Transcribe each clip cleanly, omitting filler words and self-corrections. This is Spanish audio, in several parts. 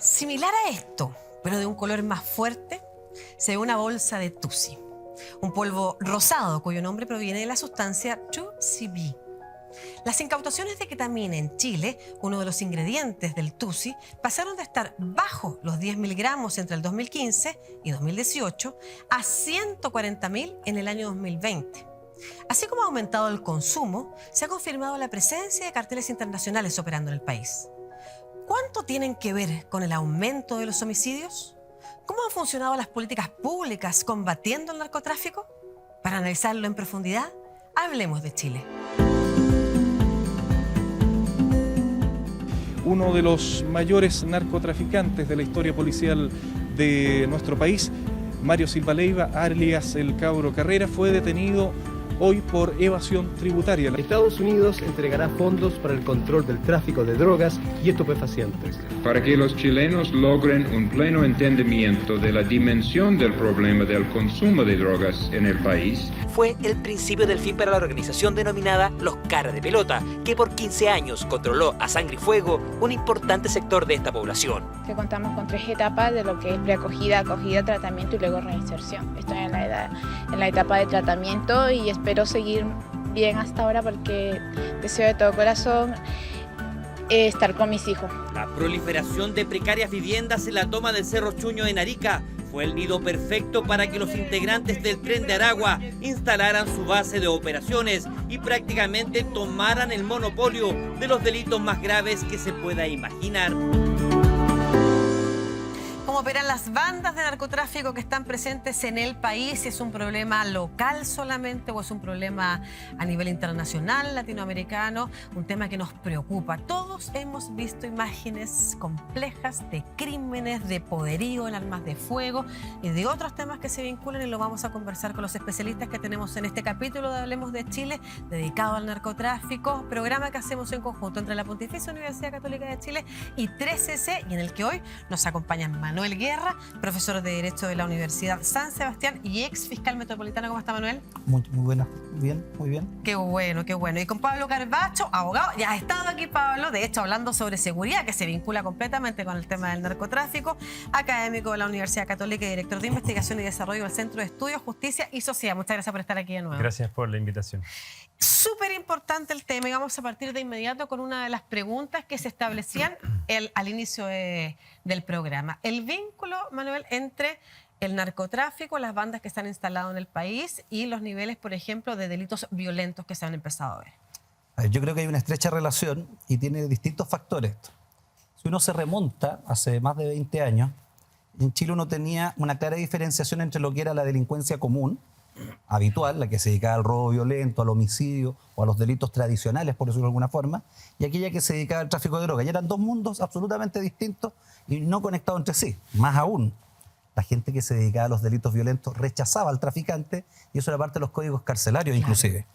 Similar a esto, pero de un color más fuerte, se ve una bolsa de tusi, un polvo rosado cuyo nombre proviene de la sustancia 2CB. Las incautaciones de ketamina en Chile, uno de los ingredientes del tusi, pasaron de estar bajo los 10 miligramos entre el 2015 y 2018 a 140.000 en el año 2020. Así como ha aumentado el consumo, se ha confirmado la presencia de carteles internacionales operando en el país. ¿Cuánto tienen que ver con el aumento de los homicidios? ¿Cómo han funcionado las políticas públicas combatiendo el narcotráfico? Para analizarlo en profundidad, hablemos de Chile. Uno de los mayores narcotraficantes de la historia policial de nuestro país, Mario Silva Leiva, alias El Cabro Carrera, fue detenido hoy por evasión tributaria. Estados Unidos entregará fondos para el control del tráfico de drogas y estupefacientes. Para que los chilenos logren un pleno entendimiento de la dimensión del problema del consumo de drogas en el país, fue el principio del fin para la organización denominada Los Cara de Pelota, que por 15 años controló a sangre y fuego un importante sector de esta población. Que contamos con 3 etapas de lo que es preacogida, acogida, tratamiento y luego reinserción. Estoy en la etapa de tratamiento y espero seguir bien hasta ahora porque deseo de todo corazón estar con mis hijos. La proliferación de precarias viviendas en la toma del Cerro Chuño en Arica fue el nido perfecto para que los integrantes del Tren de Aragua instalaran su base de operaciones y prácticamente tomaran el monopolio de los delitos más graves que se pueda imaginar. ¿Cómo operan las bandas de narcotráfico que están presentes en el país? Si es un problema local solamente o es un problema a nivel internacional, latinoamericano, un tema que nos preocupa. Todos hemos visto imágenes complejas de crímenes, de poderío en armas de fuego y de otros temas que se vinculan, y lo vamos a conversar con los especialistas que tenemos en este capítulo de Hablemos de Chile, dedicado al narcotráfico, programa que hacemos en conjunto entre la Pontificia Universidad Católica de Chile y 3CC, y en el que hoy nos acompañan Manuel Guerra, profesor de Derecho de la Universidad San Sebastián y ex fiscal metropolitano. ¿Cómo está, Manuel? Muy buena, bien, muy bien. Qué bueno, qué bueno. Y con Pablo Carvacho, abogado. Ya ha estado aquí Pablo, de hecho, hablando sobre seguridad, que se vincula completamente con el tema del narcotráfico, académico de la Universidad Católica y director de investigación y desarrollo del Centro de Estudios, Justicia y Sociedad. Muchas gracias por estar aquí de nuevo. Gracias por la invitación. Súper importante el tema, y vamos a partir de inmediato con una de las preguntas que se establecían al inicio del programa. El vínculo, Manuel, entre el narcotráfico, las bandas que están instaladas en el país y los niveles, por ejemplo, de delitos violentos que se han empezado a ver. Yo creo que hay una estrecha relación y tiene distintos factores. Si uno se remonta hace más de 20 años, en Chile uno tenía una clara diferenciación entre lo que era la delincuencia común, habitual, la que se dedicaba al robo violento, al homicidio o a los delitos tradicionales, por decirlo de alguna forma, y aquella que se dedicaba al tráfico de drogas. Y eran dos mundos absolutamente distintos y no conectados entre sí. Más aún, la gente que se dedicaba a los delitos violentos rechazaba al traficante, y eso era parte de los códigos carcelarios, inclusive.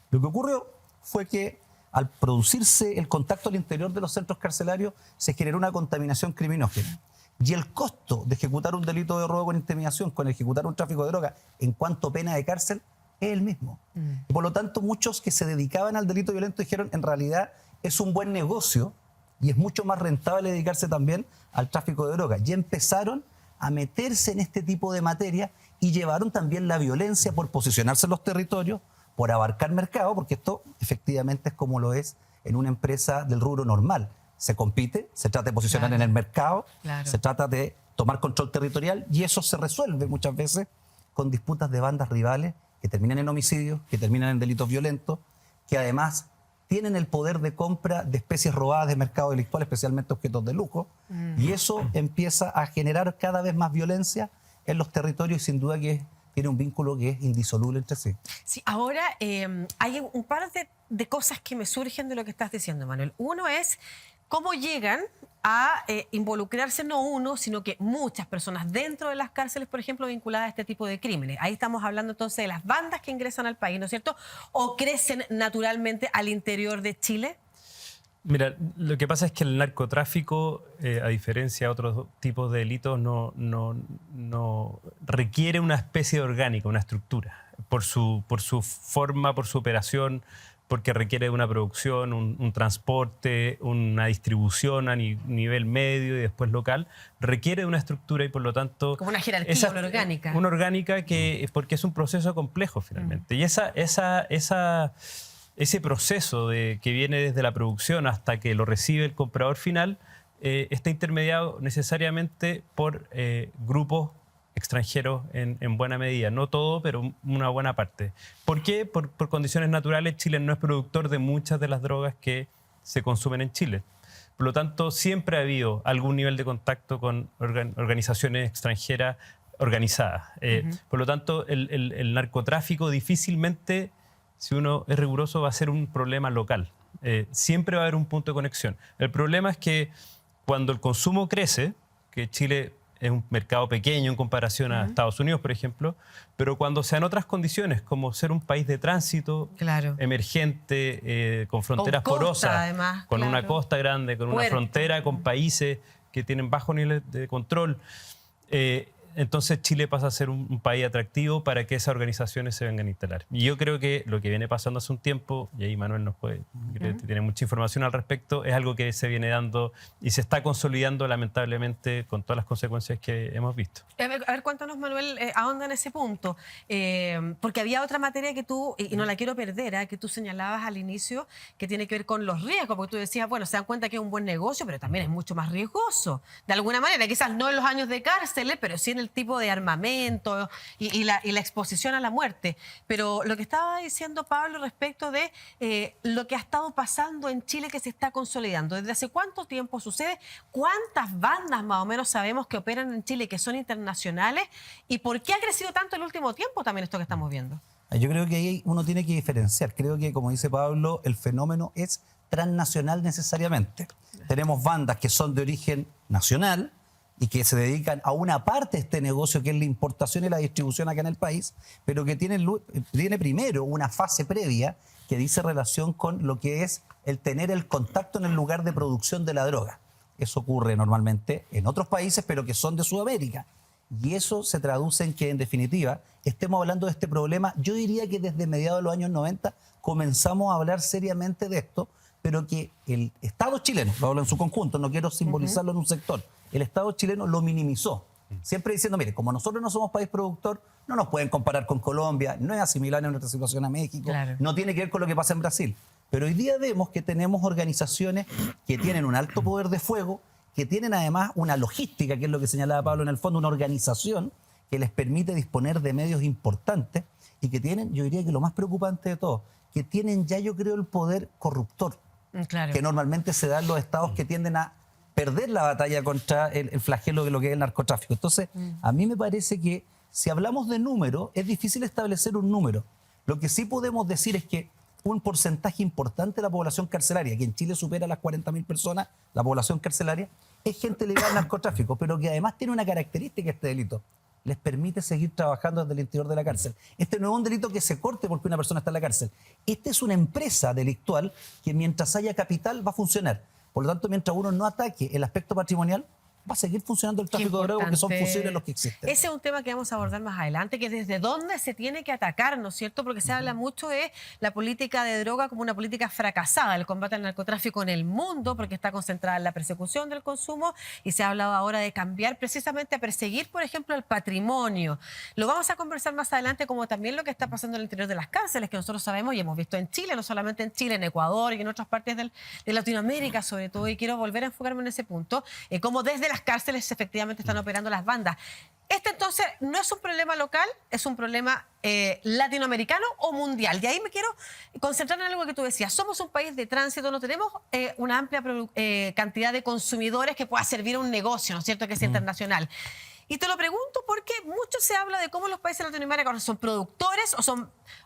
Lo que ocurrió fue que al producirse el contacto al interior de los centros carcelarios se generó una contaminación criminógena. Y el costo de ejecutar un delito de robo con intimidación, con ejecutar un tráfico de droga en cuanto pena de cárcel, es el mismo. Y por lo tanto, muchos que se dedicaban al delito violento dijeron, en realidad es un buen negocio y es mucho más rentable dedicarse también al tráfico de droga. Y empezaron a meterse en este tipo de materia y llevaron también la violencia por posicionarse en los territorios, por abarcar mercado, porque esto efectivamente es como lo es en una empresa del rubro normal. Se compite, se trata de posicionar en el mercado, se trata de tomar control territorial, y eso se resuelve muchas veces con disputas de bandas rivales que terminan en homicidios, que terminan en delitos violentos, que además tienen el poder de compra de especies robadas de mercado delictual, especialmente objetos de lujo, y eso empieza a generar cada vez más violencia en los territorios, y sin duda que tiene un vínculo que es indisoluble entre sí. Sí, ahora hay un par de cosas que me surgen de lo que estás diciendo, Manuel. Uno es cómo llegan a involucrarse no uno, sino que muchas personas dentro de las cárceles, por ejemplo, vinculadas a este tipo de crímenes. Ahí estamos hablando entonces de las bandas que ingresan al país, ¿no es cierto? ¿O crecen naturalmente al interior de Chile? Mira, lo que pasa es que el narcotráfico, a diferencia de otros tipos de delitos, no requiere una especie de orgánica, una estructura, por su forma, por su operación, porque requiere de una producción, un transporte, una distribución a nivel medio y después local, requiere de una estructura y por lo tanto... Como una jerarquía, una orgánica. Una orgánica porque es un proceso complejo finalmente. Y ese proceso que viene desde la producción hasta que lo recibe el comprador final está intermediado necesariamente por grupos extranjeros en buena medida. No todo, pero una buena parte. ¿Por qué? Por condiciones naturales, Chile no es productor de muchas de las drogas que se consumen en Chile. Por lo tanto, siempre ha habido algún nivel de contacto con organizaciones extranjeras organizadas. Por lo tanto, el narcotráfico difícilmente, si uno es riguroso, va a ser un problema local. Siempre va a haber un punto de conexión. El problema es que cuando el consumo crece, que Chile es un mercado pequeño en comparación a Estados Unidos, por ejemplo, pero cuando sean otras condiciones, como ser un país de tránsito emergente, con fronteras porosas, además, con una costa grande, con una frontera con países que tienen bajo nivel de control, entonces Chile pasa a ser un país atractivo para que esas organizaciones se vengan a instalar. Y yo creo que lo que viene pasando hace un tiempo, y ahí Manuel creo que tiene mucha información al respecto, es algo que se viene dando y se está consolidando lamentablemente con todas las consecuencias que hemos visto. A ver, cuéntanos, Manuel, ahonda en ese punto. Porque había otra materia que tú, y no la quiero perder, que tú señalabas al inicio, que tiene que ver con los riesgos, porque tú decías, bueno, se dan cuenta que es un buen negocio, pero también es mucho más riesgoso. De alguna manera, quizás no en los años de cárcel, pero sí en el tipo de armamento y la exposición a la muerte. Pero lo que estaba diciendo Pablo respecto de lo que ha estado pasando en Chile que se está consolidando, ¿desde hace cuánto tiempo sucede? ¿Cuántas bandas más o menos sabemos que operan en Chile que son internacionales? ¿Y por qué ha crecido tanto el último tiempo también esto que estamos viendo? Yo creo que ahí uno tiene que diferenciar. Creo que, como dice Pablo, el fenómeno es transnacional necesariamente. Tenemos bandas que son de origen nacional y que se dedican a una parte de este negocio que es la importación y la distribución acá en el país, pero que tiene primero una fase previa que dice relación con lo que es el tener el contacto en el lugar de producción de la droga. Eso ocurre normalmente en otros países, pero que son de Sudamérica. Y eso se traduce en que, en definitiva, estemos hablando de este problema. Yo diría que desde mediados de los años 90 comenzamos a hablar seriamente de esto, pero que el Estado chileno, lo hablo en su conjunto, no quiero simbolizarlo en un sector, el Estado chileno lo minimizó. Siempre diciendo, mire, como nosotros no somos país productor, no nos pueden comparar con Colombia, no es asimilar en nuestra situación a México, no tiene que ver con lo que pasa en Brasil. Pero hoy día vemos que tenemos organizaciones que tienen un alto poder de fuego, que tienen además una logística, que es lo que señalaba Pablo en el fondo, una organización que les permite disponer de medios importantes y que tienen, yo diría que lo más preocupante de todo, que tienen ya, yo creo, el poder corruptor, que normalmente se da en los estados que tienden a perder la batalla contra el flagelo de lo que es el narcotráfico. Entonces, a mí me parece que si hablamos de números, es difícil establecer un número. Lo que sí podemos decir es que un porcentaje importante de la población carcelaria, que en Chile supera las 40.000 personas, la población carcelaria, es gente ligada al narcotráfico, pero que además tiene una característica este delito. Les permite seguir trabajando desde el interior de la cárcel. Este no es un delito que se corte porque una persona está en la cárcel. Esta es una empresa delictual que mientras haya capital va a funcionar. Por lo tanto, mientras uno no ataque el aspecto patrimonial, va a seguir funcionando el tráfico de drogas porque son fusibles los que existen. Ese es un tema que vamos a abordar más adelante, que desde dónde se tiene que atacar, ¿no es cierto? Porque se habla mucho de la política de droga como una política fracasada, el combate al narcotráfico en el mundo, porque está concentrada en la persecución del consumo, y se ha hablado ahora de cambiar precisamente a perseguir, por ejemplo, el patrimonio. Lo vamos a conversar más adelante, como también lo que está pasando en el interior de las cárceles, que nosotros sabemos y hemos visto en Chile, no solamente en Chile, en Ecuador y en otras partes de Latinoamérica sobre todo, y quiero volver a enfocarme en ese punto, cómo desde las cárceles efectivamente están operando las bandas. Este entonces no es un problema local, es un problema latinoamericano o mundial. Y ahí me quiero concentrar en algo que tú decías. Somos un país de tránsito, no tenemos una amplia cantidad de consumidores que pueda servir a un negocio, ¿no es cierto?, que es internacional. Y te lo pregunto porque mucho se habla de cómo los países de Latinoamérica son productores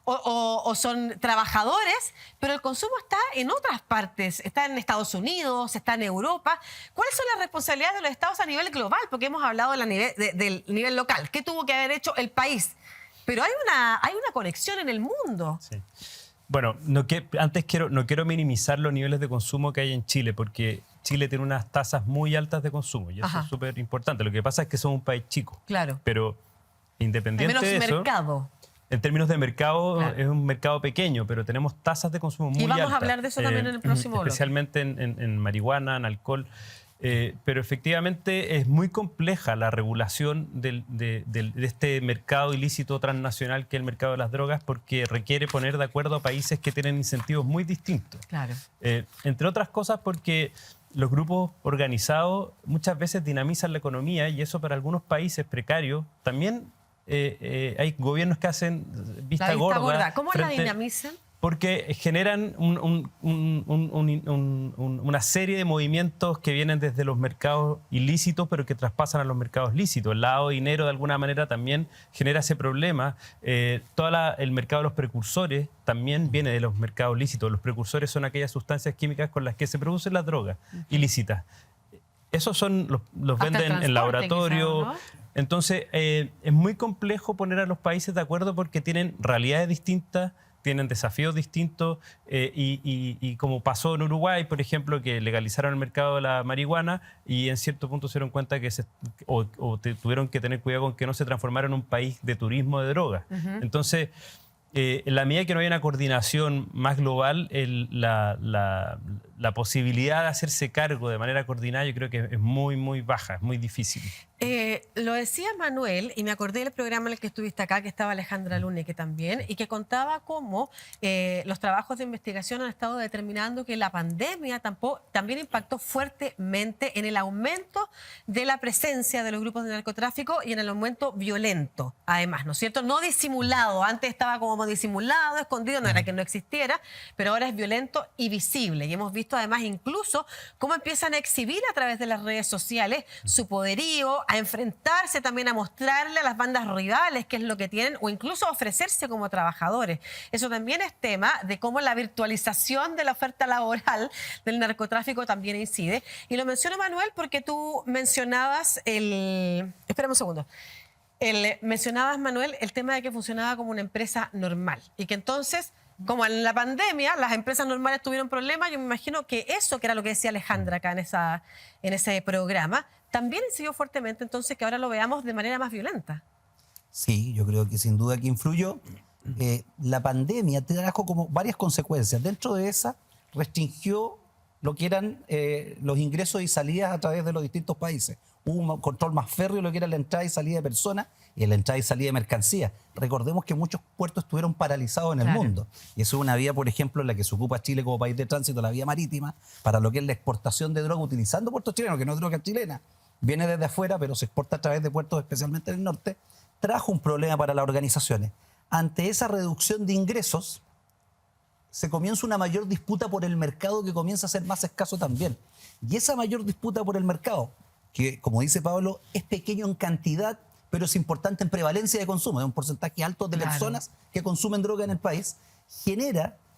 o son trabajadores, pero el consumo está en otras partes. Está en Estados Unidos, está en Europa. ¿Cuáles son las responsabilidades de los estados a nivel global? Porque hemos hablado del nivel local. ¿Qué tuvo que haber hecho el país? Pero hay una conexión en el mundo. Sí. Bueno, no quiero minimizar los niveles de consumo que hay en Chile, porque Chile tiene unas tasas muy altas de consumo y eso es súper importante. Lo que pasa es que somos un país chico. Claro. Pero independiente de eso... mercado. En términos de mercado, Claro. es un mercado pequeño, pero tenemos tasas de consumo muy altas. Y vamos a hablar de eso también en el próximo bloque. Especialmente en marihuana, en alcohol. Pero efectivamente es muy compleja la regulación de este mercado ilícito transnacional que es el mercado de las drogas, porque requiere poner de acuerdo a países que tienen incentivos muy distintos. Claro. Entre otras cosas porque los grupos organizados muchas veces dinamizan la economía y eso para algunos países precarios también hay gobiernos que hacen vista gorda. ¿Cómo la dinamizan? Porque generan una serie de movimientos que vienen desde los mercados ilícitos, pero que traspasan a los mercados lícitos. El lavado de dinero, de alguna manera, también genera ese problema. El mercado de los precursores también viene de los mercados lícitos. Los precursores son aquellas sustancias químicas con las que se producen las drogas ilícitas. Esos son los venden en laboratorio. Quizás, ¿no? Entonces, es muy complejo poner a los países de acuerdo porque tienen realidades distintas, tienen desafíos distintos y como pasó en Uruguay, por ejemplo, que legalizaron el mercado de la marihuana y en cierto punto se dieron cuenta que tuvieron que tener cuidado con que no se transformara en un país de turismo de drogas. Entonces, en la medida que no hay una coordinación más global, la posibilidad de hacerse cargo de manera coordinada yo creo que es muy, muy baja, es muy difícil. Lo decía Manuel, y me acordé del programa en el que estuviste acá, que estaba Alejandra Lune, que también, y que contaba cómo los trabajos de investigación han estado determinando que la pandemia también impactó fuertemente en el aumento de la presencia de los grupos de narcotráfico y en el aumento violento, además, ¿no es cierto? No disimulado, antes estaba como disimulado, escondido, no era que no existiera, pero ahora es violento y visible. Y hemos visto además incluso cómo empiezan a exhibir a través de las redes sociales su poderío, a enfrentarse también, a mostrarle a las bandas rivales qué es lo que tienen o incluso a ofrecerse como trabajadores. Eso también es tema de cómo la virtualización de la oferta laboral del narcotráfico también incide. Y lo menciono, Manuel, porque tú mencionabas Espera un segundo. Mencionabas, Manuel, el tema de que funcionaba como una empresa normal y que entonces, como en la pandemia las empresas normales tuvieron problemas, yo me imagino que eso, que era lo que decía Alejandra acá en ese programa, también incidió fuertemente entonces que ahora lo veamos de manera más violenta. Sí, yo creo que sin duda que influyó. La pandemia trajo como varias consecuencias. Dentro de esa, restringió lo que eran los ingresos y salidas a través de los distintos países. Hubo un control más férreo de lo que era la entrada y salida de personas y la entrada y salida de mercancías. Recordemos que muchos puertos estuvieron paralizados en el mundo. Y eso es una vía, por ejemplo, en la que se ocupa Chile como país de tránsito, la vía marítima, para lo que es la exportación de droga utilizando puertos chilenos, que no es droga chilena. Viene desde afuera, pero se exporta a través de puertos, especialmente en el norte. Trajo un problema para las organizaciones. Ante esa reducción de ingresos, se comienza una mayor disputa por el mercado que comienza a ser más escaso también. Y esa mayor disputa por el mercado, que como dice Pablo, es pequeño en cantidad, pero es importante en prevalencia de consumo, es un porcentaje alto de personas que consumen droga en el país,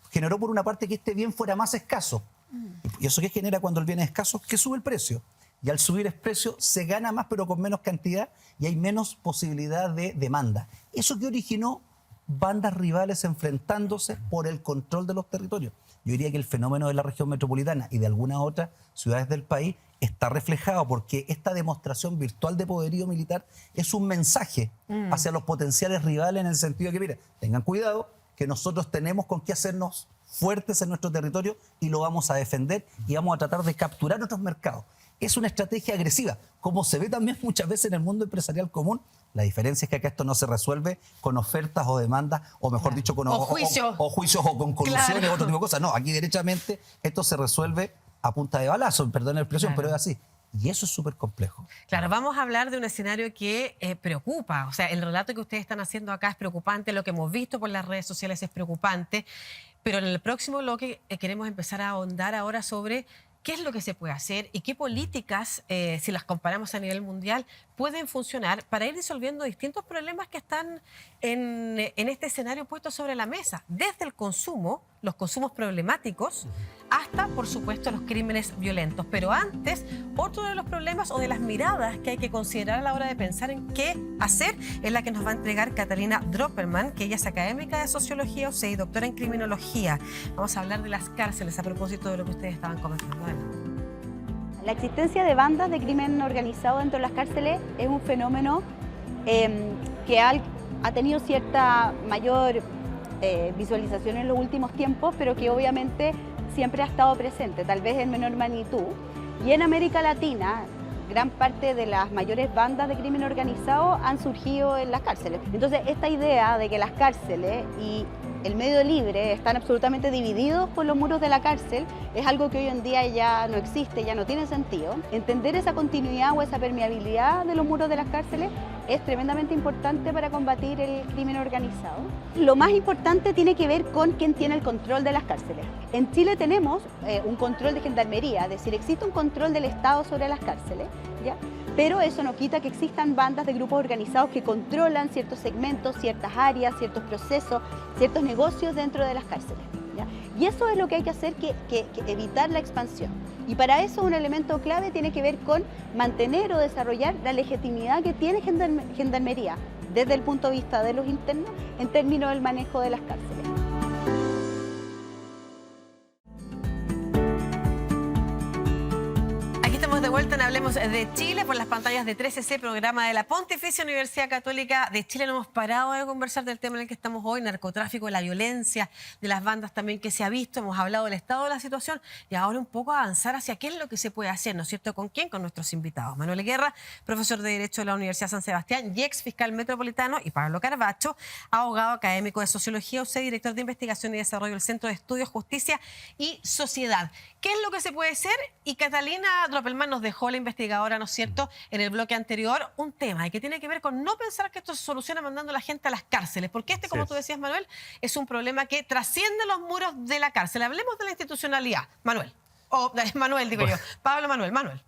generó por una parte que este bien fuera más escaso. ¿Y eso qué genera cuando el bien es escaso? Que sube el precio. Y al subir el precio se gana más pero con menos cantidad y hay menos posibilidad de demanda. ¿Eso que originó? Bandas rivales enfrentándose por el control de los territorios. Yo diría que el fenómeno de la región metropolitana y de algunas otras ciudades del país está reflejado porque esta demostración virtual de poderío militar es un mensaje hacia los potenciales rivales en el sentido de que, mira, tengan cuidado que nosotros tenemos con qué hacernos fuertes en nuestro territorio y lo vamos a defender y vamos a tratar de capturar otros mercados. Es una estrategia agresiva, como se ve también muchas veces en el mundo empresarial común. La diferencia es que acá esto no se resuelve con ofertas o demandas, o mejor dicho, con juicios o con colusiones o otro tipo de cosas. No, aquí derechamente esto se resuelve a punta de balazo, perdón la expresión, pero es así. Y eso es súper complejo. Claro, vamos a hablar de un escenario que preocupa. O sea, el relato que ustedes están haciendo acá es preocupante, lo que hemos visto por las redes sociales es preocupante, pero en el próximo bloque queremos empezar a ahondar ahora sobre qué es lo que se puede hacer y qué políticas, si las comparamos a nivel mundial, pueden funcionar para ir disolviendo distintos problemas que están en este escenario puesto sobre la mesa, desde el consumo, los consumos problemáticos, hasta, por supuesto, los crímenes violentos. Pero antes, otro de los problemas o de las miradas que hay que considerar a la hora de pensar en qué hacer es la que nos va a entregar Catalina Dropperman, que ella es académica de Sociología UCI, doctora en Criminología. Vamos a hablar de las cárceles a propósito de lo que ustedes estaban comentando. La existencia de bandas de crimen organizado dentro de las cárceles es un fenómeno que ha tenido cierta mayor visualización en los últimos tiempos, pero que obviamente siempre ha estado presente, tal vez en menor magnitud. Y en América Latina, gran parte de las mayores bandas de crimen organizado han surgido en las cárceles. Entonces, esta idea de que las cárceles y el medio libre están absolutamente divididos por los muros de la cárcel es algo que hoy en día ya no existe, ya no tiene sentido. Entender esa continuidad o esa permeabilidad de los muros de las cárceles es tremendamente importante para combatir el crimen organizado. Lo más importante tiene que ver con quién tiene el control de las cárceles. En Chile tenemos un control de gendarmería, es decir, existe un control del Estado sobre las cárceles, ¿ya? Pero eso no quita que existan bandas de grupos organizados que controlan ciertos segmentos, ciertas áreas, ciertos procesos, ciertos negocios dentro de las cárceles, ¿ya? Y eso es lo que hay que hacer, que evitar la expansión. Y para eso un elemento clave tiene que ver con mantener o desarrollar la legitimidad que tiene Gendarmería desde el punto de vista de los internos en términos del manejo de las cárceles. De vuelta en Hablemos de Chile por las pantallas de 13C, programa de la Pontificia Universidad Católica de Chile. No hemos parado de conversar del tema en el que estamos hoy, narcotráfico, la violencia de las bandas también que se ha visto. Hemos hablado del estado de la situación y ahora un poco avanzar hacia qué es lo que se puede hacer, ¿no es cierto? ¿Con quién? Con nuestros invitados. Manuel Guerra, profesor de Derecho de la Universidad San Sebastián y ex fiscal metropolitano, y Pablo Carvacho, abogado académico de Sociología UC, director de Investigación y Desarrollo del Centro de Estudios, Justicia y Sociedad. ¿Qué es lo que se puede hacer? Y Catalina Droppelman nos dejó, la investigadora, ¿no es cierto?, en el bloque anterior, un tema que tiene que ver con no pensar que esto se soluciona mandando a la gente a las cárceles, porque como tú decías, Manuel, es un problema que trasciende los muros de la cárcel. Hablemos de la institucionalidad, Manuel. Manuel, digo yo. Pablo, Manuel.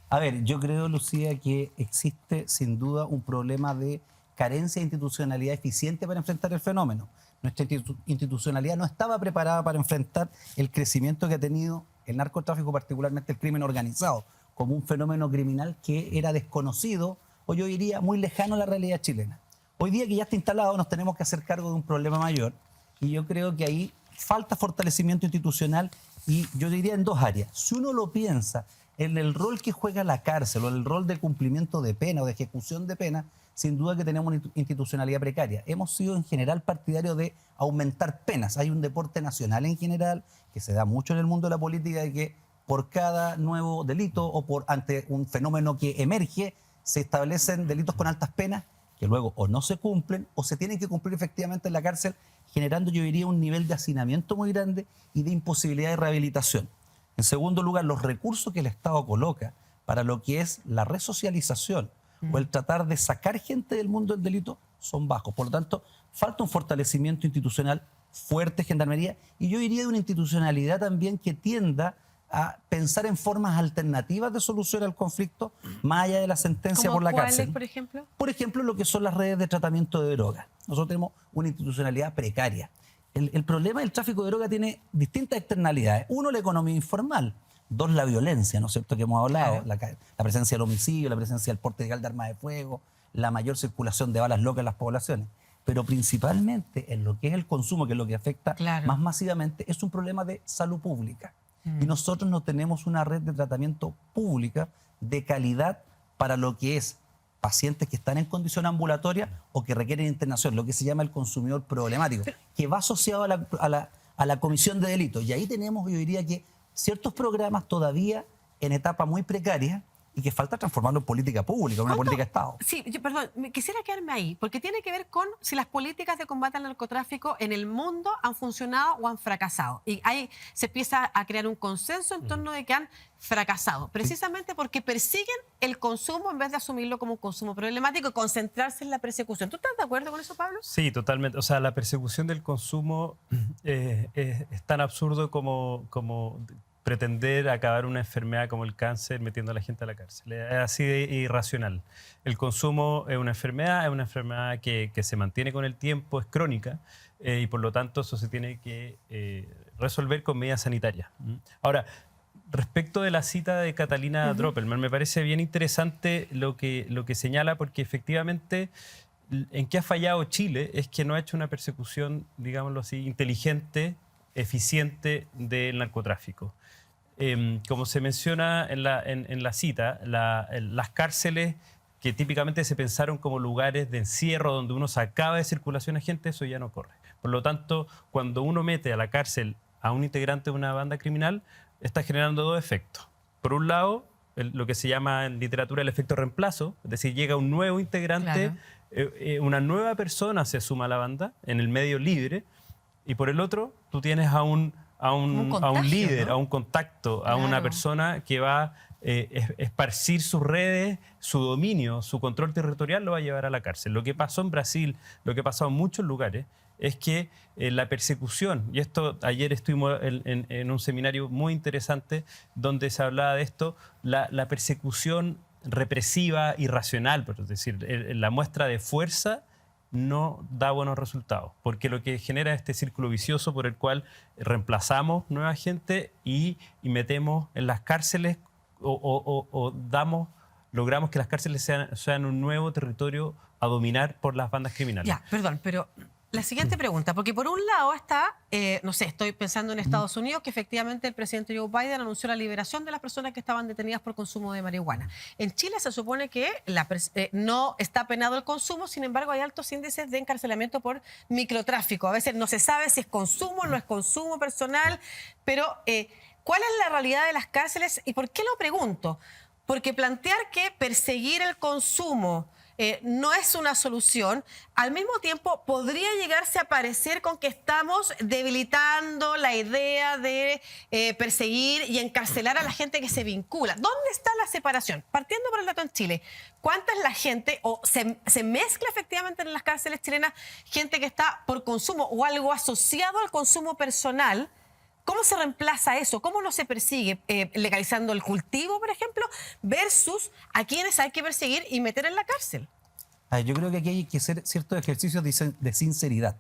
A ver, yo creo, Lucía, que existe sin duda un problema de carencia de institucionalidad eficiente para enfrentar el fenómeno. Nuestra institucionalidad no estaba preparada para enfrentar el crecimiento que ha tenido el narcotráfico, particularmente el crimen organizado, como un fenómeno criminal que era desconocido, o yo diría muy lejano a la realidad chilena. Hoy día que ya está instalado, nos tenemos que hacer cargo de un problema mayor, y yo creo que ahí falta fortalecimiento institucional, y yo diría en dos áreas. Si uno lo piensa en el rol que juega la cárcel, o el rol de cumplimiento de pena o de ejecución de pena, sin duda que tenemos una institucionalidad precaria. Hemos sido en general partidarios de aumentar penas. Hay un deporte nacional en general, que se da mucho en el mundo de la política, de que por cada nuevo delito o ante un fenómeno que emerge, se establecen delitos con altas penas que luego o no se cumplen o se tienen que cumplir efectivamente en la cárcel, generando, yo diría, un nivel de hacinamiento muy grande y de imposibilidad de rehabilitación. En segundo lugar, los recursos que el Estado coloca para lo que es la resocialización o el tratar de sacar gente del mundo del delito son bajos. Por lo tanto, falta un fortalecimiento institucional fuerte, Gendarmería, y yo diría de una institucionalidad también que tienda a pensar en formas alternativas de solución al conflicto, más allá de la sentencia por la cárcel. ¿Por ejemplo? Por ejemplo, lo que son las redes de tratamiento de drogas. Nosotros tenemos una institucionalidad precaria. El problema del tráfico de droga tiene distintas externalidades. Uno, la economía informal. Dos, la violencia, ¿no es cierto?, que hemos hablado. Claro. La presencia del homicidio, la presencia del porte ilegal de armas de fuego, la mayor circulación de balas locas en las poblaciones. Pero principalmente en lo que es el consumo, que es lo que afecta más masivamente, es un problema de salud pública. Y nosotros no tenemos una red de tratamiento pública de calidad para lo que es pacientes que están en condición ambulatoria o que requieren internación, lo que se llama el consumidor problemático, que va asociado a la comisión de delitos. Y ahí tenemos, yo diría que ciertos programas todavía en etapa muy precaria y que falta transformarlo en política pública, en una política de Estado. Sí, perdón, quisiera quedarme ahí, porque tiene que ver con si las políticas de combate al narcotráfico en el mundo han funcionado o han fracasado. Y ahí se empieza a crear un consenso en torno de que han fracasado, precisamente porque persiguen el consumo en vez de asumirlo como un consumo problemático y concentrarse en la persecución. ¿Tú estás de acuerdo con eso, Pablo? Sí, totalmente. O sea, la persecución del consumo es tan absurdo como pretender acabar una enfermedad como el cáncer metiendo a la gente a la cárcel. Es así de irracional. El consumo es una enfermedad que se mantiene con el tiempo, es crónica, y por lo tanto eso se tiene que resolver con medidas sanitarias. Ahora, respecto de la cita de Catalina Droppelman, me parece bien interesante lo que señala, porque efectivamente en qué ha fallado Chile es que no ha hecho una persecución, digámoslo así, inteligente, eficiente del narcotráfico. Como se menciona en la cita, las cárceles que típicamente se pensaron como lugares de encierro donde uno sacaba de circulación a gente, eso ya no ocurre. Por lo tanto, cuando uno mete a la cárcel a un integrante de una banda criminal, está generando dos efectos. Por un lado, lo que se llama en literatura el efecto reemplazo, es decir, llega un nuevo integrante, una nueva persona se suma a la banda en el medio libre, y por el otro, tú tienes a un líder, ¿no? A un contacto, a una persona que va a esparcir sus redes, su dominio, su control territorial, lo va a llevar a la cárcel. Lo que pasó en Brasil, lo que ha pasado en muchos lugares, es que la persecución, y esto ayer estuvimos en un seminario muy interesante donde se hablaba de esto, la persecución represiva irracional, es decir, la muestra de fuerza no da buenos resultados, porque lo que genera es este círculo vicioso por el cual reemplazamos nueva gente y metemos en las cárceles logramos que las cárceles sean un nuevo territorio a dominar por las bandas criminales. Ya, perdón, pero la siguiente pregunta, porque por un lado está, no sé, estoy pensando en Estados Unidos, que efectivamente el presidente Joe Biden anunció la liberación de las personas que estaban detenidas por consumo de marihuana. En Chile se supone que no está penado el consumo, sin embargo hay altos índices de encarcelamiento por microtráfico. A veces no se sabe si es consumo, no es consumo personal, pero ¿cuál es la realidad de las cárceles y por qué lo pregunto? Porque plantear que perseguir el consumo no es una solución, al mismo tiempo podría llegarse a parecer con que estamos debilitando la idea de perseguir y encarcelar a la gente que se vincula. ¿Dónde está la separación? Partiendo por el dato en Chile, ¿cuánta es la gente o se mezcla efectivamente en las cárceles chilenas gente que está por consumo o algo asociado al consumo personal? ¿Cómo se reemplaza eso? ¿Cómo no se persigue? Legalizando el cultivo, por ejemplo, versus a quienes hay que perseguir y meter en la cárcel. Yo creo que aquí hay que hacer ciertos ejercicios de sinceridad.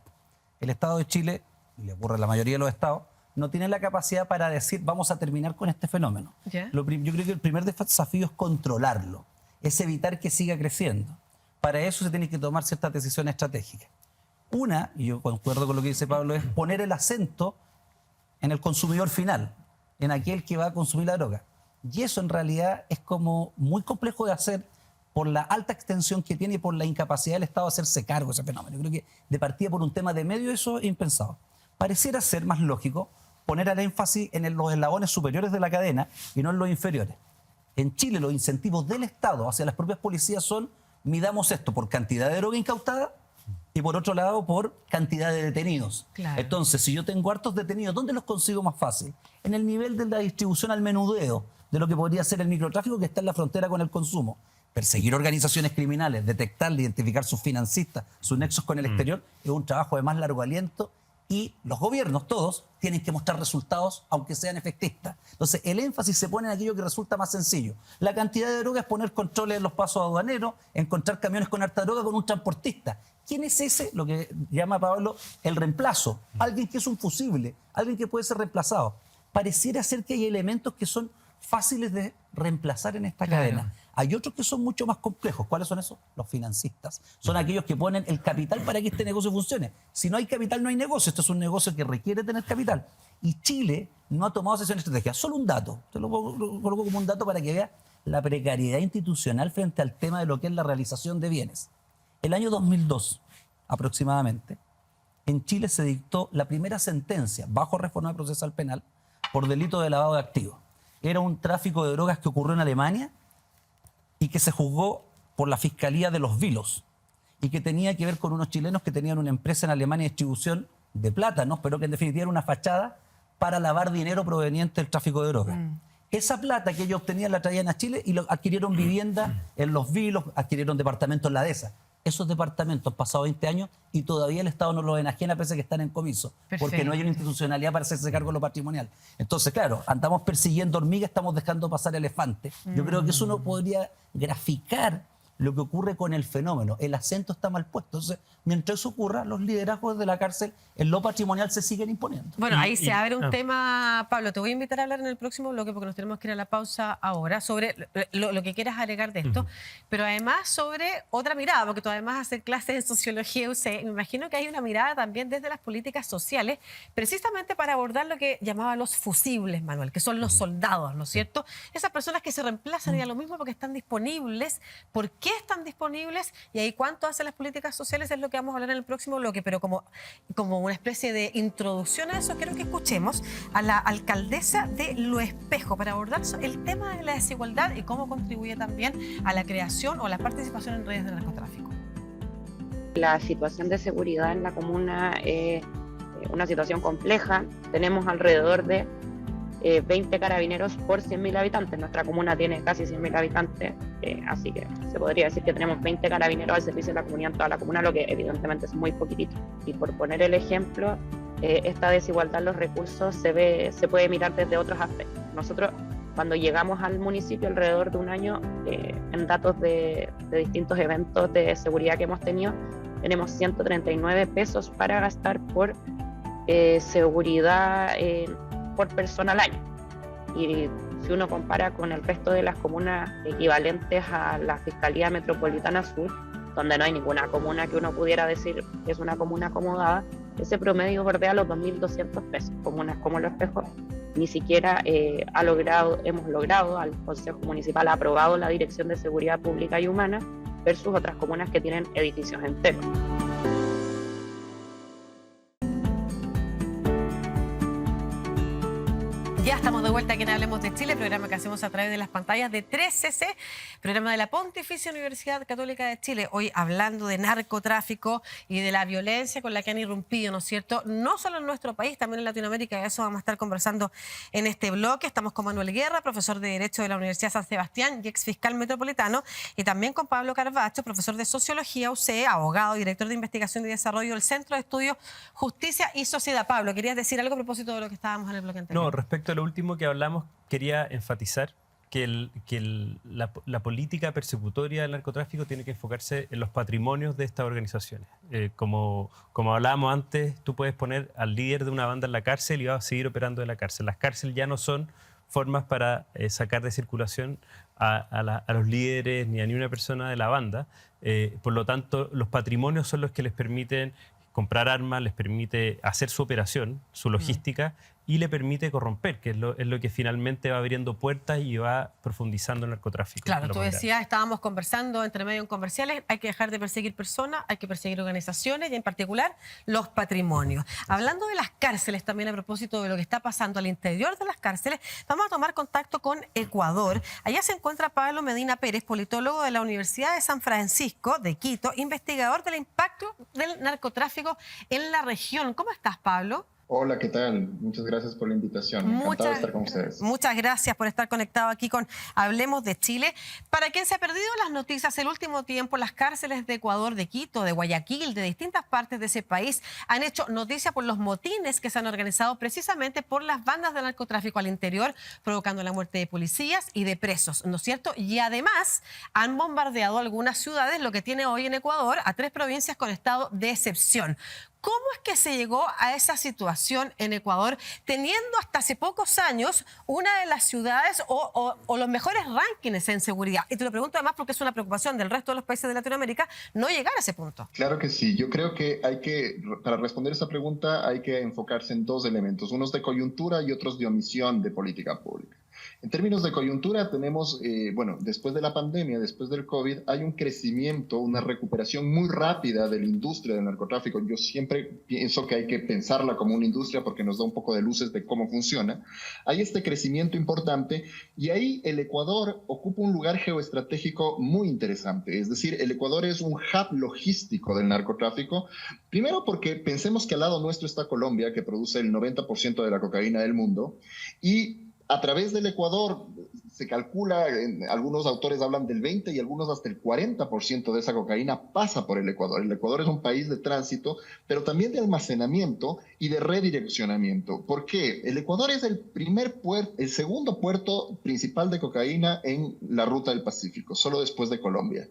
El Estado de Chile, y le ocurre a la mayoría de los estados, no tiene la capacidad para decir vamos a terminar con este fenómeno. ¿Ya? Yo creo que el primer desafío es controlarlo, es evitar que siga creciendo. Para eso se tienen que tomar ciertas decisiones estratégicas. Una, y yo concuerdo con lo que dice Pablo, es poner el acento en el consumidor final, en aquel que va a consumir la droga. Y eso en realidad es como muy complejo de hacer por la alta extensión que tiene y por la incapacidad del Estado de hacerse cargo de ese fenómeno. Yo creo que de partida por un tema de medio eso es impensado. Pareciera ser más lógico poner el énfasis en los eslabones superiores de la cadena y no en los inferiores. En Chile los incentivos del Estado hacia las propias policías son midamos esto por cantidad de droga incautada y por otro lado por cantidad de detenidos. Claro. Entonces, si yo tengo hartos detenidos, ¿dónde los consigo más fácil? En el nivel de la distribución al menudeo, de lo que podría ser el microtráfico que está en la frontera con el consumo. Perseguir organizaciones criminales, detectarle, identificar sus financistas, sus nexos con el exterior, es un trabajo de más largo aliento y los gobiernos, todos, tienen que mostrar resultados, aunque sean efectistas. Entonces, el énfasis se pone en aquello que resulta más sencillo. La cantidad de droga es poner controles en los pasos aduaneros, encontrar camiones con harta droga con un transportista. ¿Quién es ese? Lo que llama Pablo el reemplazo. Alguien que es un fusible, alguien que puede ser reemplazado. Pareciera ser que hay elementos que son fáciles de reemplazar en esta cadena. Hay otros que son mucho más complejos. ¿Cuáles son esos? Los financistas. Son aquellos que ponen el capital para que este negocio funcione. Si no hay capital, no hay negocio. Esto es un negocio que requiere tener capital. Y Chile no ha tomado decisiones estratégicas. Solo un dato. Te lo coloco como un dato para que veas la precariedad institucional frente al tema de lo que es la realización de bienes. El año 2002, aproximadamente, en Chile se dictó la primera sentencia bajo reforma procesal penal por delito de lavado de activos. Era un tráfico de drogas que ocurrió en Alemania y que se juzgó por la Fiscalía de los Vilos y que tenía que ver con unos chilenos que tenían una empresa en Alemania de distribución de plátanos, pero que en definitiva era una fachada para lavar dinero proveniente del tráfico de drogas. Esa plata que ellos obtenían la traían a Chile y adquirieron vivienda en los Vilos, adquirieron departamentos en la Dehesa. Esos departamentos han pasado 20 años y todavía el Estado no los enajena pese a que están en comiso. Perfecto. Porque no hay una institucionalidad para hacerse cargo de lo patrimonial. Entonces, claro, andamos persiguiendo hormigas, estamos dejando pasar elefantes. Yo creo que eso uno podría graficar lo que ocurre con el fenómeno. El acento está mal puesto. Entonces, mientras eso ocurra, los liderazgos de la cárcel en lo patrimonial se siguen imponiendo. Bueno, ahí se abre un tema, Pablo, te voy a invitar a hablar en el próximo bloque porque nos tenemos que ir a la pausa ahora sobre lo que quieras agregar de esto, pero además sobre otra mirada, porque tú además haces clases en sociología UC, me imagino que hay una mirada también desde las políticas sociales, precisamente para abordar lo que llamaban los fusibles, Manuel, que son los soldados, ¿no es cierto? Esas personas que se reemplazan y a lo mismo porque están disponibles. ¿Por qué qué están disponibles y ahí cuánto hacen las políticas sociales es lo que vamos a hablar en el próximo bloque. Pero como una especie de introducción a eso, quiero que escuchemos a la alcaldesa de Lo Espejo para abordar el tema de la desigualdad y cómo contribuye también a la creación o la participación en redes de narcotráfico. La situación de seguridad en la comuna es una situación compleja. Tenemos alrededor de 20 carabineros por 100.000 habitantes. Nuestra comuna tiene casi 100.000 habitantes, así que se podría decir que tenemos 20 carabineros al servicio de la comunidad en toda la comuna, lo que evidentemente es muy poquitito. Y por poner el ejemplo, esta desigualdad en los recursos se puede mirar desde otros aspectos. Nosotros, cuando llegamos al municipio alrededor de un año, en datos de distintos eventos de seguridad que hemos tenido, tenemos 139 pesos para gastar por seguridad por persona al año. Y si uno compara con el resto de las comunas equivalentes a la Fiscalía Metropolitana Sur, donde no hay ninguna comuna que uno pudiera decir que es una comuna acomodada, ese promedio bordea los 2.200 pesos. Comunas como Lo Espejo ni siquiera hemos logrado, al Consejo Municipal ha aprobado la Dirección de Seguridad Pública y Humana, versus otras comunas que tienen edificios enteros. Ya estamos de vuelta aquí en Hablemos de Chile, programa que hacemos a través de las pantallas de 3CC, programa de la Pontificia Universidad Católica de Chile. Hoy hablando de narcotráfico y de la violencia con la que han irrumpido, ¿no es cierto? No solo en nuestro país, también en Latinoamérica. De eso vamos a estar conversando en este bloque. Estamos con Manuel Guerra, profesor de Derecho de la Universidad San Sebastián y ex fiscal metropolitano, y también con Pablo Carvacho, profesor de Sociología UCE, abogado, director de Investigación y Desarrollo del Centro de Estudios Justicia y Sociedad. Pablo, ¿querías decir algo a propósito de lo que estábamos en el bloque anterior? No, respecto a lo último que hablamos, quería enfatizar que la política persecutoria del narcotráfico tiene que enfocarse en los patrimonios de estas organizaciones. Como hablábamos antes, tú puedes poner al líder de una banda en la cárcel y va a seguir operando en la cárcel. Las cárceles ya no son formas para sacar de circulación a los líderes ni a ninguna persona de la banda. Por lo tanto, los patrimonios son los que les permiten comprar armas, les permite hacer su operación, su logística, y le permite corromper, que es lo que finalmente va abriendo puertas y va profundizando el narcotráfico. Claro, tú decías, estábamos conversando entre medio en comerciales, hay que dejar de perseguir personas, hay que perseguir organizaciones y en particular los patrimonios. Hablando de las cárceles también, a propósito de lo que está pasando al interior de las cárceles, vamos a tomar contacto con Ecuador. Allá se encuentra Pablo Medina Pérez, politólogo de la Universidad de San Francisco de Quito, investigador del impacto del narcotráfico en la región. ¿Cómo estás, Pablo? Hola, ¿qué tal? Muchas gracias por la invitación. Encantado de estar con ustedes. Muchas gracias por estar conectado aquí con Hablemos de Chile. Para quien se ha perdido las noticias el último tiempo, las cárceles de Ecuador, de Quito, de Guayaquil, de distintas partes de ese país, han hecho noticia por los motines que se han organizado precisamente por las bandas de narcotráfico al interior, provocando la muerte de policías y de presos, ¿no es cierto? Y además han bombardeado algunas ciudades, lo que tiene hoy en Ecuador a 3 provincias con estado de excepción. ¿Cómo es que se llegó a esa situación en Ecuador, teniendo hasta hace pocos años una de las ciudades o los mejores rankings en seguridad? Y te lo pregunto además porque es una preocupación del resto de los países de Latinoamérica no llegar a ese punto. Claro que sí. Yo creo que para responder esa pregunta hay que enfocarse en 2 elementos, unos de coyuntura y otros de omisión de política pública. En términos de coyuntura tenemos, después de la pandemia, después del COVID, hay un crecimiento, una recuperación muy rápida de la industria del narcotráfico. Yo siempre pienso que hay que pensarla como una industria porque nos da un poco de luces de cómo funciona. Hay este crecimiento importante y ahí el Ecuador ocupa un lugar geoestratégico muy interesante. Es decir, el Ecuador es un hub logístico del narcotráfico. Primero porque pensemos que al lado nuestro está Colombia, que produce el 90% de la cocaína del mundo, y a través del Ecuador se calcula, algunos autores hablan del 20 y algunos hasta el 40% de esa cocaína pasa por el Ecuador. El Ecuador es un país de tránsito, pero también de almacenamiento y de redireccionamiento. ¿Por qué? El Ecuador es el segundo puerto principal de cocaína en la ruta del Pacífico, solo después de Colombia.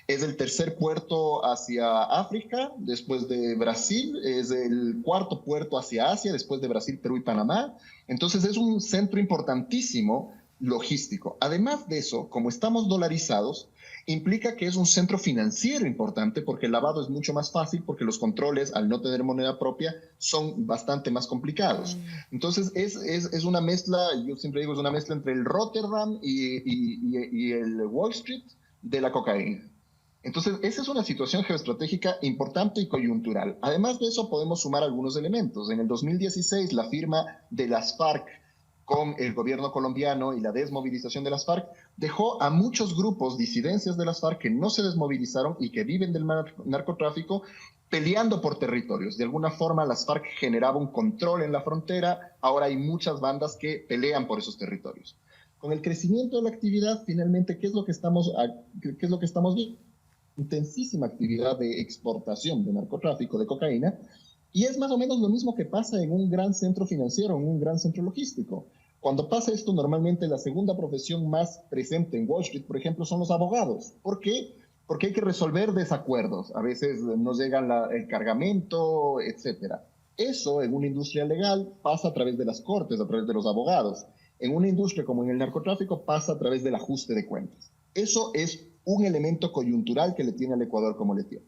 Es el tercer puerto hacia África, después de Brasil. Es el 4.º puerto hacia Asia, después de Brasil, Perú y Panamá. Entonces es un centro importantísimo logístico. Además de eso, como estamos dolarizados, implica que es un centro financiero importante porque el lavado es mucho más fácil porque los controles, al no tener moneda propia, son bastante más complicados. Entonces es una mezcla, yo siempre digo, es una mezcla entre el Rotterdam y el Wall Street de la cocaína. Entonces, esa es una situación geoestratégica importante y coyuntural. Además de eso, podemos sumar algunos elementos. En el 2016, la firma de las FARC con el gobierno colombiano y la desmovilización de las FARC dejó a muchos grupos, disidencias de las FARC, que no se desmovilizaron y que viven del narcotráfico, peleando por territorios. De alguna forma, las FARC generaban un control en la frontera. Ahora hay muchas bandas que pelean por esos territorios. Con el crecimiento de la actividad, finalmente, ¿qué es lo que estamos viendo? Intensísima actividad de exportación de narcotráfico, de cocaína, y es más o menos lo mismo que pasa en un gran centro financiero, en un gran centro logístico. Cuando pasa esto, normalmente la segunda profesión más presente en Wall Street, por ejemplo, son los abogados. ¿Por qué? Porque hay que resolver desacuerdos. A veces no llega el cargamento, etc. Eso en una industria legal pasa a través de las cortes, a través de los abogados. En una industria como en el narcotráfico pasa a través del ajuste de cuentas. Eso es un elemento coyuntural que le tiene al Ecuador como le tiene.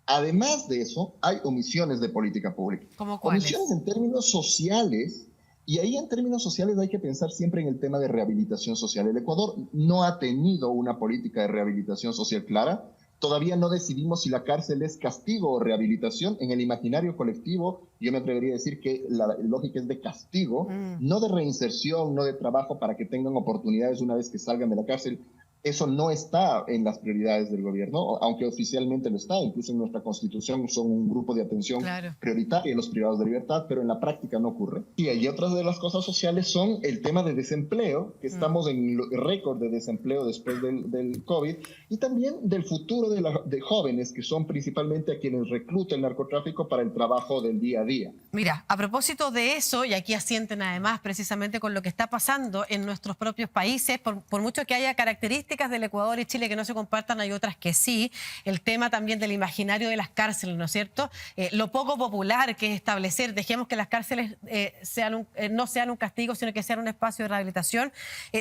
Además de eso, hay omisiones de política pública. ¿Cómo cuáles? Omisiones en términos sociales, y ahí en términos sociales hay que pensar siempre en el tema de rehabilitación social. El Ecuador no ha tenido una política de rehabilitación social clara. Todavía no decidimos si la cárcel es castigo o rehabilitación. En el imaginario colectivo, yo me atrevería a decir que la lógica es de castigo, no de reinserción, no de trabajo para que tengan oportunidades una vez que salgan de la cárcel. Eso no está en las prioridades del gobierno, aunque oficialmente lo está. Incluso en nuestra Constitución son un grupo de atención prioritaria en los privados de libertad, pero en la práctica no ocurre. Y otras de las cosas sociales son el tema de desempleo, que estamos en récord de desempleo después del COVID, y también del futuro de jóvenes, que son principalmente a quienes recluta el narcotráfico para el trabajo del día a día. Mira, a propósito de eso, y aquí asienten además precisamente con lo que está pasando en nuestros propios países, por mucho que haya características del Ecuador y Chile que no se compartan, hay otras que sí. El tema también del imaginario de las cárceles, ¿no es cierto? Lo poco popular que es establecer, dejemos que las cárceles no sean un castigo, sino que sean un espacio de rehabilitación.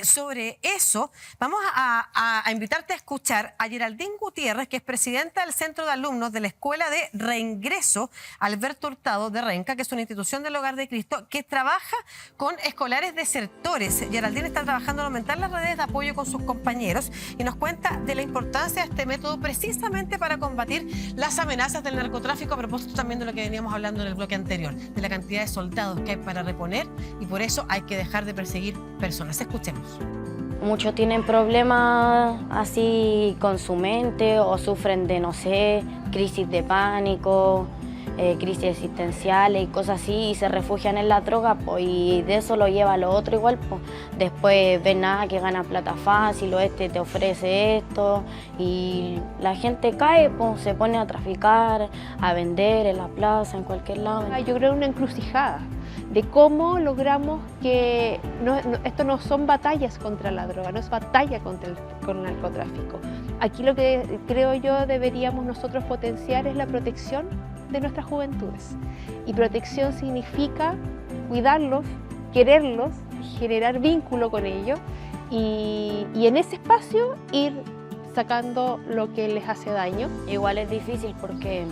Sobre eso, vamos a invitarte a escuchar a Geraldine Gutiérrez, que es presidenta del Centro de Alumnos de la Escuela de Reingreso Alberto Hurtado de Renca, que es una institución del Hogar de Cristo que trabaja con escolares desertores. Geraldine está trabajando en aumentar las redes de apoyo con sus compañeros y nos cuenta de la importancia de este método precisamente para combatir las amenazas del narcotráfico, a propósito también de lo que veníamos hablando en el bloque anterior, de la cantidad de soldados que hay para reponer, y por eso hay que dejar de perseguir personas. Escuchemos. Muchos tienen problemas así con su mente o sufren de, no sé, crisis de pánico, crisis existenciales y cosas así, y se refugian en la droga, pues, y de eso lo lleva a lo otro igual, pues. Después ven nada que gana plata fácil, o te ofrece esto, y la gente cae, pues, se pone a traficar, a vender en la plaza, en cualquier lado. Yo creo en una encrucijada de cómo logramos que esto no son batallas contra la droga, no es batalla contra el narcotráfico. Aquí lo que creo yo deberíamos nosotros potenciar es la protección de nuestras juventudes. Y protección significa cuidarlos, quererlos, generar vínculo con ellos y en ese espacio ir sacando lo que les hace daño. Igual es difícil porque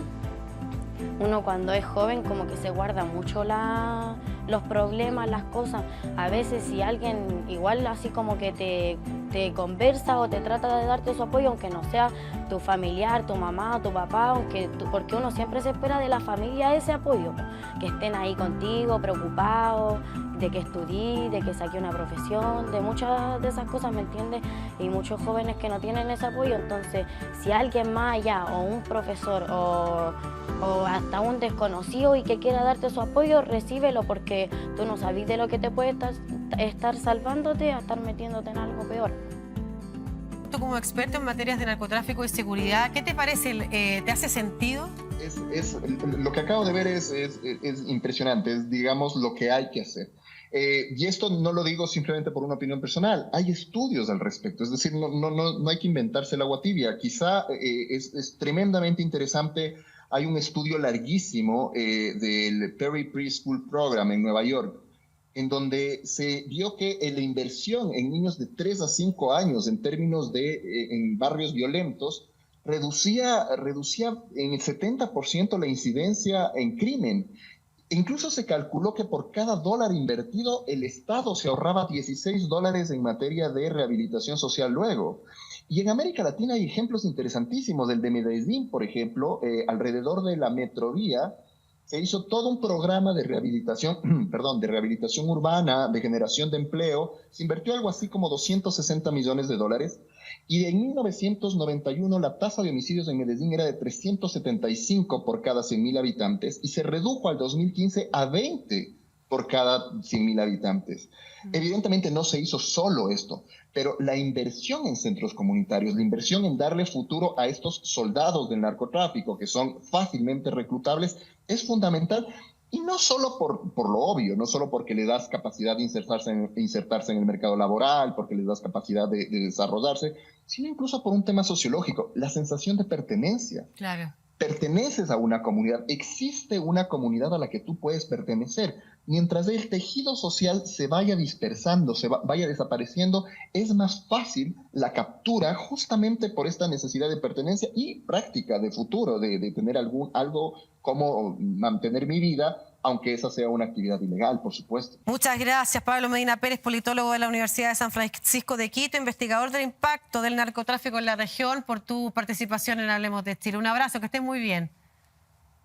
uno cuando es joven como que se guarda mucho los problemas, las cosas. A veces si alguien igual así como que te conversa o te trata de darte su apoyo, aunque no sea tu familiar, tu mamá, tu papá, porque uno siempre se espera de la familia ese apoyo, que estén ahí contigo, preocupados, de que estudies, de que saque una profesión, de muchas de esas cosas, ¿me entiendes? Y muchos jóvenes que no tienen ese apoyo, entonces si alguien más allá, o un profesor, o hasta un desconocido y que quiera darte su apoyo, recíbelo, porque tú no sabes de lo que te puede estar salvándote a estar metiéndote en algo peor. Tú como experto en materias de narcotráfico y seguridad, ¿qué te parece? ¿Te hace sentido? Lo que acabo de ver es impresionante, es, digamos, lo que hay que hacer. Y esto no lo digo simplemente por una opinión personal, hay estudios al respecto, es decir, no hay que inventarse el agua tibia. Quizá es tremendamente interesante. Hay un estudio larguísimo del Perry Preschool Program en Nueva York, en donde se vio que la inversión en niños de 3 a 5 años en términos en barrios violentos reducía en el 70% la incidencia en crimen. Incluso se calculó que por cada dólar invertido, el Estado se ahorraba $16 en materia de rehabilitación social luego. Y en América Latina hay ejemplos interesantísimos. El de Medellín, por ejemplo, alrededor de la metrovía, se hizo todo un programa de rehabilitación, de rehabilitación urbana, de generación de empleo. Se invirtió algo así como $260 millones. Y en 1991 la tasa de homicidios en Medellín era de 375 por cada 100.000 habitantes y se redujo al 2015 a 20 por cada 100.000 habitantes. Evidentemente no se hizo solo esto, pero la inversión en centros comunitarios, la inversión en darle futuro a estos soldados del narcotráfico que son fácilmente reclutables, es fundamental. Y no solo por lo obvio, no solo porque le das capacidad de insertarse en el mercado laboral, porque les das capacidad de desarrollarse, sino incluso por un tema sociológico, la sensación de pertenencia. Claro. Perteneces a una comunidad, existe una comunidad a la que tú puedes pertenecer. Mientras el tejido social se vaya dispersando, vaya desapareciendo, es más fácil la captura justamente por esta necesidad de pertenencia y práctica de futuro, de tener algo como mantener mi vida, aunque esa sea una actividad ilegal, por supuesto. Muchas gracias, Pablo Medina Pérez, politólogo de la Universidad de San Francisco de Quito, investigador del impacto del narcotráfico en la región, por tu participación en Hablemos de Chile. Un abrazo, que estés muy bien.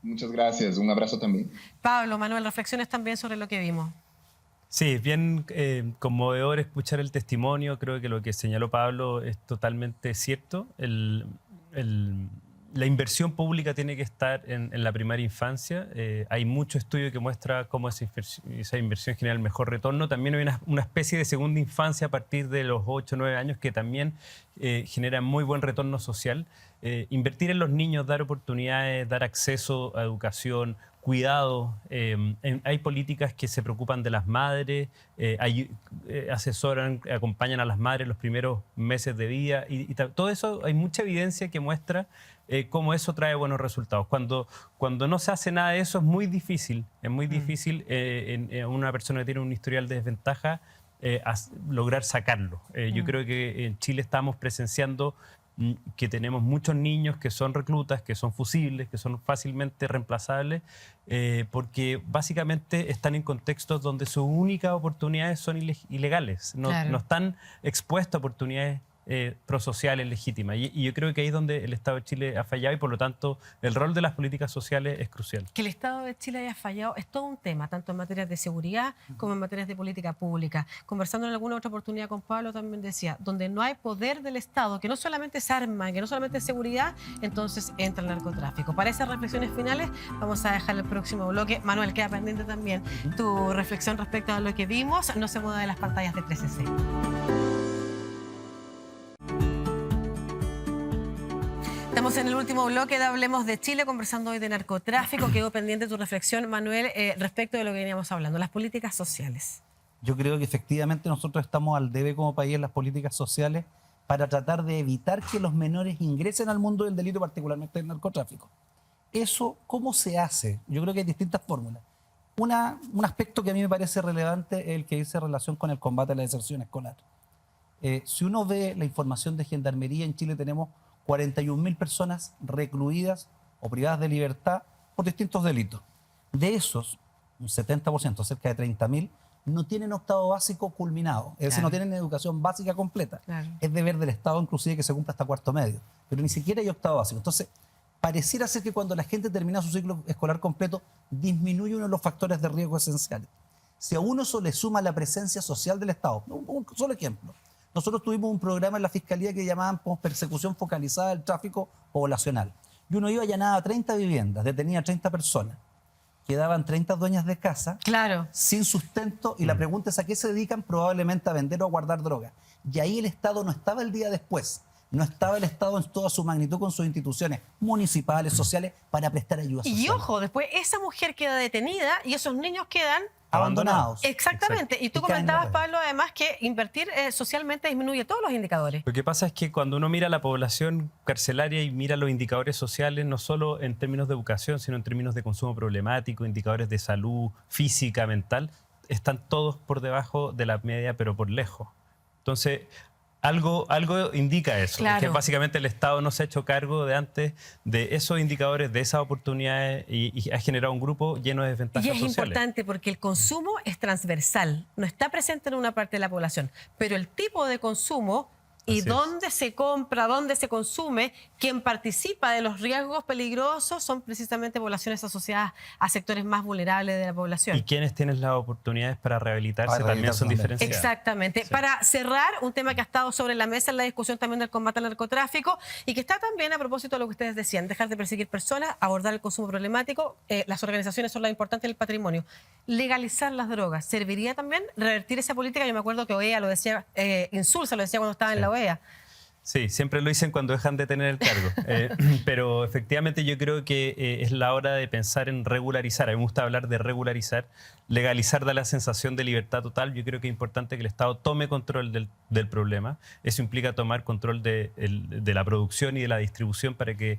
Muchas gracias, un abrazo también. Pablo, Manuel, reflexiones también sobre lo que vimos. Sí, es bien conmovedor escuchar el testimonio. Creo que lo que señaló Pablo es totalmente cierto. La inversión pública tiene que estar en la primera infancia. Hay mucho estudio que muestra cómo esa inversión genera el mejor retorno. También hay una especie de segunda infancia a partir de los 8 o 9 años que también genera muy buen retorno social. Invertir en los niños, dar oportunidades, dar acceso a educación, cuidado. Hay políticas que se preocupan de las madres, asesoran, acompañan a las madres los primeros meses de vida y todo eso, hay mucha evidencia que muestra cómo eso trae buenos resultados. Cuando no se hace nada de eso es muy difícil en una persona que tiene un historial de desventaja lograr sacarlo. Yo creo que en Chile estamos presenciando que tenemos muchos niños que son reclutas, que son fusibles, que son fácilmente reemplazables, porque básicamente están en contextos donde sus únicas oportunidades son ilegales, no están expuestos a oportunidades prosociales legítimas. Y yo creo que ahí es donde el Estado de Chile ha fallado y por lo tanto el rol de las políticas sociales es crucial. Que el Estado de Chile haya fallado es todo un tema, tanto en materias de seguridad como en materias de política pública. Conversando en alguna otra oportunidad con Pablo también decía, donde no hay poder del Estado, que no solamente es arma, que no solamente es seguridad, entonces entra el narcotráfico. Para esas reflexiones finales vamos a dejar el próximo bloque. Manuel, queda pendiente también tu reflexión respecto a lo que vimos. No se mueva de las pantallas de 13C. Estamos en el último bloque de Hablemos de Chile, conversando hoy de narcotráfico. Quedó pendiente tu reflexión, Manuel, respecto de lo que veníamos hablando, las políticas sociales. Yo creo que efectivamente nosotros estamos al debe como país en las políticas sociales para tratar de evitar que los menores ingresen al mundo del delito, particularmente del narcotráfico. Eso, ¿cómo se hace? Yo creo que hay distintas fórmulas. Un aspecto que a mí me parece relevante es el que dice relación con el combate a la deserción escolar. Si uno ve la información de Gendarmería, en Chile tenemos 41.000 personas recluidas o privadas de libertad por distintos delitos. De esos, un 70%, cerca de 30.000, no tienen octavo básico culminado, es decir, no tienen educación básica completa. Es deber del Estado inclusive que se cumpla hasta cuarto medio, pero ni siquiera hay octavo básico. Entonces, pareciera ser que cuando la gente termina su ciclo escolar completo, disminuye uno de los factores de riesgo esenciales. Si a uno eso le suma la presencia social del Estado, un solo ejemplo. Nosotros tuvimos un programa en la Fiscalía que llamábamos persecución focalizada del tráfico poblacional. Y uno iba allanaba 30 viviendas, detenía a 30 personas. Quedaban 30 dueñas de casa sin sustento y la pregunta es a qué se dedican, probablemente a vender o a guardar droga. Y ahí el Estado no estaba el día después. No estaba el Estado en toda su magnitud con sus instituciones municipales, sociales, para prestar ayuda social. Y ojo, después esa mujer queda detenida y esos niños quedan abandonados. Exactamente. Exacto. Y tú comentabas, Pablo, además que invertir socialmente disminuye todos los indicadores. Lo que pasa es que cuando uno mira la población carcelaria y mira los indicadores sociales, no solo en términos de educación, sino en términos de consumo problemático, indicadores de salud física, mental, están todos por debajo de la media, pero por lejos. Entonces, algo indica eso, que básicamente el Estado no se ha hecho cargo de antes de esos indicadores, de esas oportunidades y ha generado un grupo lleno de desventajas sociales. Y es importante porque el consumo es transversal, no está presente en una parte de la población, pero el tipo de consumo Y Así es. dónde se compra, dónde se consume, quien participa de los riesgos peligrosos son precisamente poblaciones asociadas a sectores más vulnerables de la población. Y quienes tienen las oportunidades para rehabilitarse Para también son rehabilitarse diferenciados. Exactamente. Sí. Para cerrar, un tema que ha estado sobre la mesa en la discusión también del combate al narcotráfico y que está también a propósito de lo que ustedes decían, dejar de perseguir personas, abordar el consumo problemático, las organizaciones son las importantes del patrimonio. Legalizar las drogas, ¿serviría también revertir esa política? Yo me acuerdo que OEA lo decía, Insulza lo decía cuando estaba en la OEA. Sí, siempre lo dicen cuando dejan de tener el cargo. Pero efectivamente yo creo que es la hora de pensar en regularizar. A mí me gusta hablar de regularizar. Legalizar da la sensación de libertad total. Yo creo que es importante que el Estado tome control del problema. Eso implica tomar control de la producción y de la distribución para que,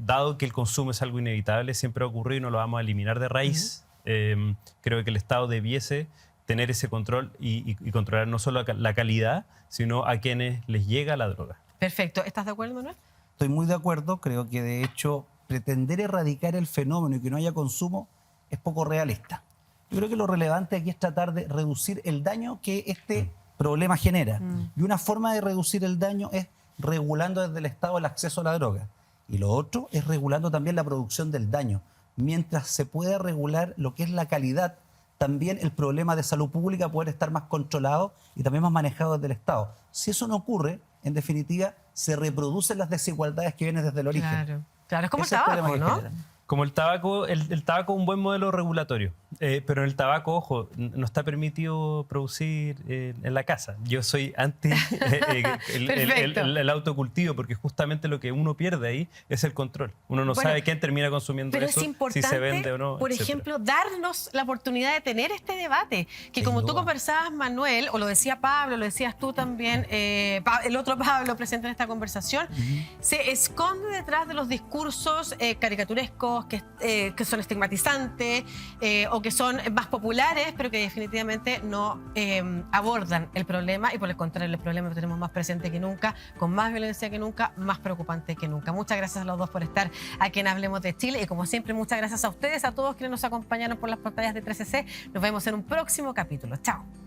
dado que el consumo es algo inevitable, siempre va a ocurrir y no lo vamos a eliminar de raíz. Creo que el Estado debiese tener ese control y controlar no solo la calidad, sino a quienes les llega la droga. Perfecto. ¿Estás de acuerdo, Manuel? Estoy muy de acuerdo. Creo que, de hecho, pretender erradicar el fenómeno y que no haya consumo es poco realista. Yo creo que lo relevante aquí es tratar de reducir el daño que este problema genera. Y una forma de reducir el daño es regulando desde el Estado el acceso a la droga. Y lo otro es regulando también la producción del daño. Mientras se pueda regular lo que es la calidad, también el problema de salud pública puede estar más controlado y también más manejado desde el Estado. Si eso no ocurre, en definitiva, se reproducen las desigualdades que vienen desde el origen. Claro, claro. Es como el Ese es tabaco, problema que ¿no? generan. Como el tabaco es un buen modelo regulatorio, pero en el tabaco, ojo, no está permitido producir en la casa. Yo soy anti el autocultivo, porque justamente lo que uno pierde ahí es el control. Uno no sabe quién termina consumiendo pero eso, es importante, si se vende o no. por etcétera. ejemplo, darnos la oportunidad de tener este debate, que como tú conversabas, Manuel, o lo decía Pablo, lo decías tú también, el otro Pablo presente en esta conversación, se esconde detrás de los discursos caricaturescos, que son estigmatizantes o que son más populares, pero que definitivamente no abordan el problema y por el contrario, el problema lo tenemos más presente que nunca, con más violencia que nunca, más preocupante que nunca. Muchas gracias a los dos por estar aquí en Hablemos de Chile y como siempre, muchas gracias a ustedes, a todos quienes nos acompañaron por las pantallas de 13C. Nos vemos en un próximo capítulo. Chao.